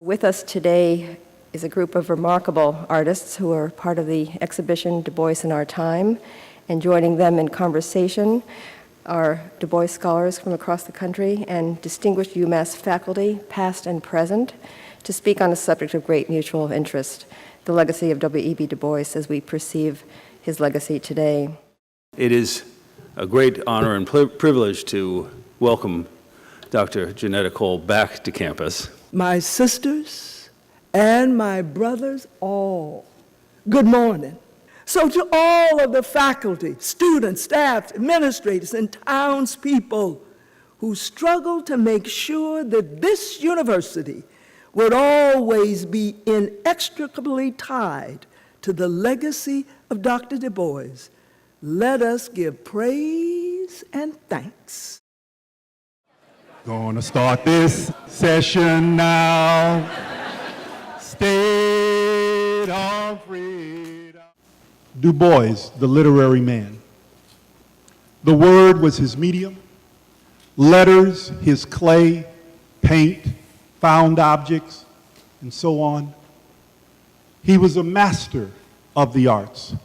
With us today is a group of remarkable artists who are part of the exhibition Du Bois in Our Time, and joining them in conversation are Du Bois scholars from across the country and distinguished Umass faculty, past and present, to speak on a subject of great mutual interest, the legacy of W.E.B. Du Bois as we perceive his legacy today. It is a great honor and privilege to welcome Dr. Janetta Cole back to campus. My sisters and my brothers all, good morning. So to all of the faculty, students, staff, administrators, and townspeople who struggle to make sure that this university would always be inextricably tied to the legacy of Dr. Du Bois, let us give praise and thanks. Gonna start this session now. State of freedom. Du Bois, the literary man. The word was his medium, letters his clay, paint, found objects, and so on. He was a master of the arts.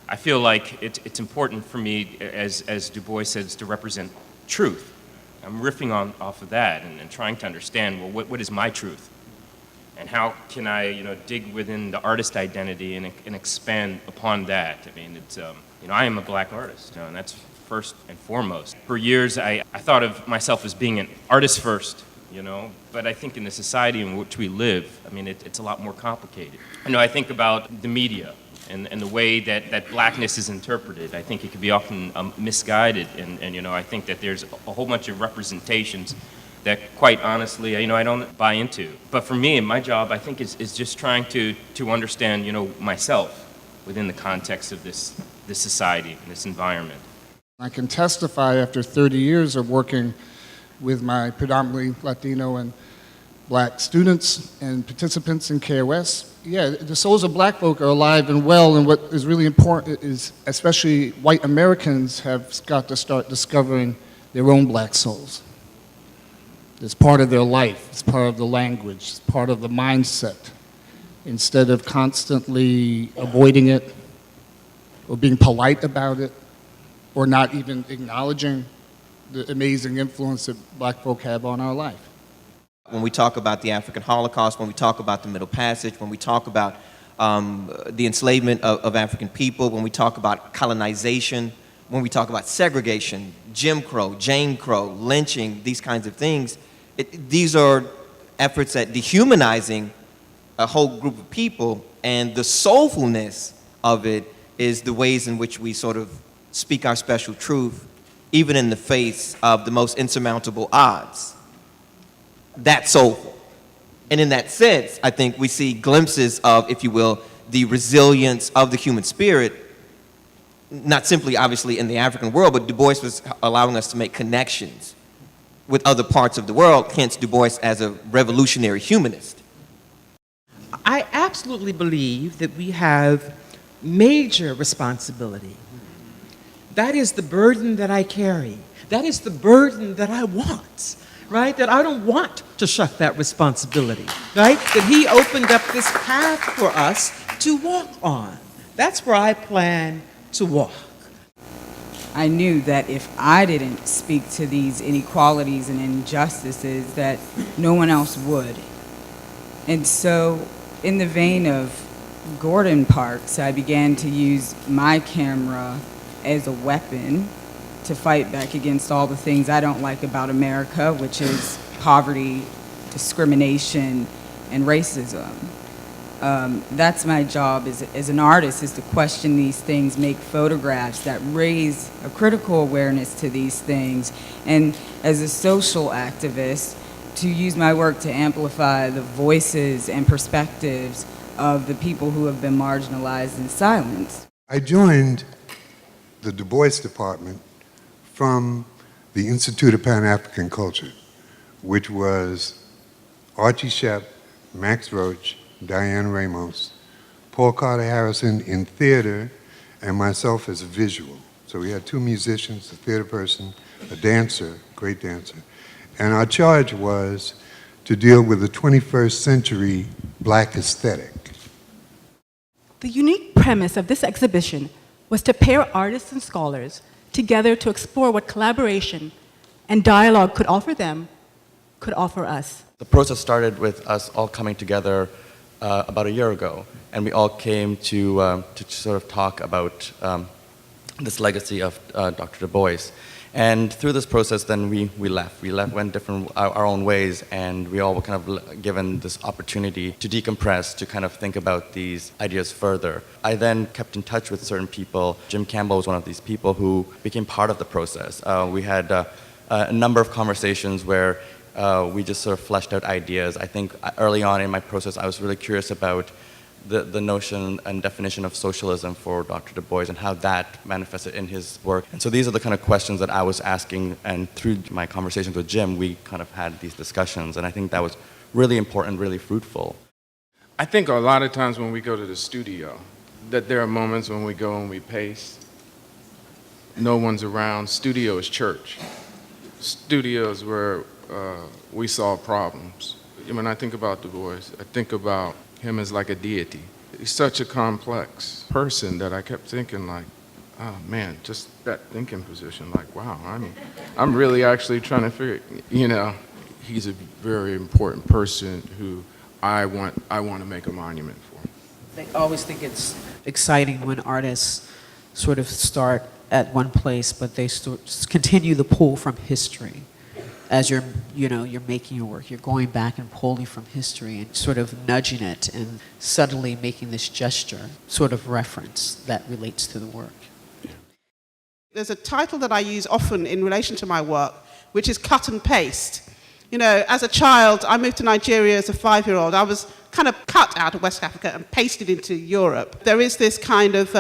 I feel like it's important for me, as Du Bois says, to represent truth. I'm riffing off of that and trying to understand, well, what is my truth? And how can I, dig within the artist identity and expand upon that? I mean, it's, I am a black artist, and that's first and foremost. For years, I thought of myself as being an artist first, but I think in the society in which we live, I mean, it's a lot more complicated. I think about the media and the way that blackness is interpreted. I think it can be often misguided, and I think that there's a whole bunch of representations that, quite honestly, I don't buy into. But for me, my job, I think, is just trying to understand, myself within the context of this society and this environment. I can testify after 30 years of working with my predominantly Latino and black students and participants in KOS. Yeah, the souls of black folk are alive and well, and what is really important is, especially white Americans have got to start discovering their own black souls. It's part of their life, it's part of the language, it's part of the mindset. Instead of constantly avoiding it, or being polite about it, or not even acknowledging the amazing influence that black folk have on our life. When we talk about the African Holocaust, when we talk about the Middle Passage, when we talk about the enslavement of African people, when we talk about colonization, when we talk about segregation, Jim Crow, Jane Crow, lynching, these kinds of things, these are efforts at dehumanizing a whole group of people, and the soulfulness of it is the ways in which we sort of speak our special truth, even in the face of the most insurmountable odds. That's soulful. And in that sense, I think we see glimpses of, if you will, the resilience of the human spirit, not simply, obviously, in the African world, but Du Bois was allowing us to make connections with other parts of the world, hence Du Bois as a revolutionary humanist. I absolutely believe that we have major responsibility. That is the burden that I carry. That is the burden that I want. Right? That I don't want to shuck that responsibility, right? That he opened up this path for us to walk on. That's where I plan to walk. I knew that if I didn't speak to these inequalities and injustices, that no one else would. And so, in the vein of Gordon Parks, I began to use my camera as a weapon to fight back against all the things I don't like about America, which is poverty, discrimination, and racism. That's my job as an artist, is to question these things, make photographs that raise a critical awareness to these things, and as a social activist, to use my work to amplify the voices and perspectives of the people who have been marginalized and silenced. I joined the Du Bois department from the Institute of Pan-African Culture, which was Archie Shepp, Max Roach, Diane Ramos, Paul Carter Harrison in theater, and myself as a visual. So we had two musicians, a theater person, a dancer, great dancer. And our charge was to deal with the 21st century Black aesthetic. The unique premise of this exhibition was to pair artists and scholars together to explore what collaboration and dialogue could offer them, could offer us. The process started with us all coming together about a year ago, and we all came to sort of talk about this legacy of Dr. Du Bois. And through this process, then we left. We went our own ways, and we all were kind of given this opportunity to decompress, to kind of think about these ideas further. I then kept in touch with certain people. Jim Campbell was one of these people who became part of the process. We had a number of conversations where we just sort of fleshed out ideas. I think early on in my process, I was really curious about the notion and definition of socialism for Dr. Du Bois and how that manifested in his work. And so these are the kind of questions that I was asking, and through my conversations with Jim, we kind of had these discussions, and I think that was really important, really fruitful. I think a lot of times when we go to the studio, that there are moments when we go and we pace, no one's around. Studio is church. Studio is where we solve problems. When I think about Du Bois, I think about him as like a deity. He's such a complex person that I kept thinking like, oh man, just that thinking position, like wow, I'm really actually trying to figure, he's a very important person who I want to make a monument for. I always think it's exciting when artists sort of start at one place, but they continue the pull from history. As you're making your work, you're going back and pulling from history and sort of nudging it and subtly making this gesture, sort of reference that relates to the work. There's a title that I use often in relation to my work, which is cut and paste. As a child, I moved to Nigeria as a 5-year-old. I was kind of cut out of West Africa and pasted into Europe. There is this kind of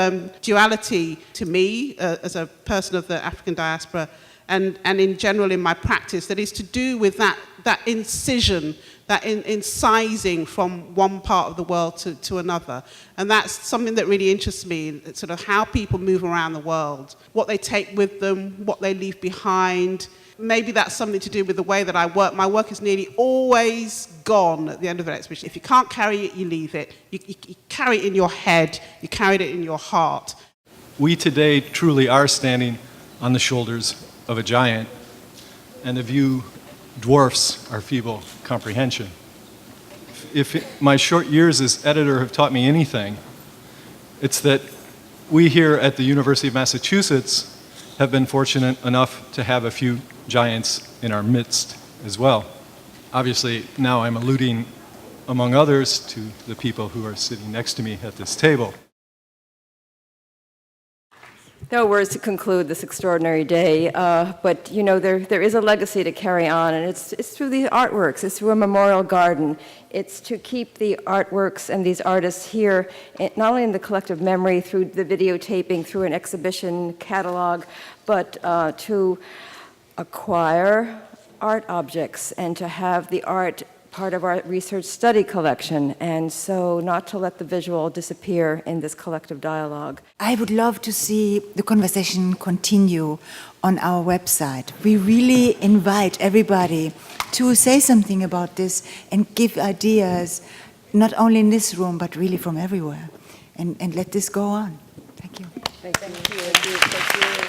duality to me as a person of the African diaspora and in general in my practice that is to do with that incision, that incising from one part of the world to another. And that's something that really interests me, sort of how people move around the world, what they take with them, what they leave behind. Maybe that's something to do with the way that I work. My work is nearly always gone at the end of an exhibition. If you can't carry it, you leave it. You carry it in your head, you carry it in your heart. We today truly are standing on the shoulders of a giant, and the view dwarfs our feeble comprehension. If my short years as editor have taught me anything, it's that we here at the University of Massachusetts have been fortunate enough to have a few giants in our midst as well. Obviously, now I'm alluding, among others, to the people who are sitting next to me at this table. No words to conclude this extraordinary day, but there is a legacy to carry on, and it's through these artworks, it's through a memorial garden. It's to keep the artworks and these artists here, not only in the collective memory through the videotaping, through an exhibition catalog, but to acquire art objects and to have the art part of our research study collection, and so not to let the visual disappear in this collective dialogue. I would love to see the conversation continue on our website. We really invite everybody to say something about this and give ideas, not only in this room, but really from everywhere. And let this go on. Thank you. Thank you. Thank you.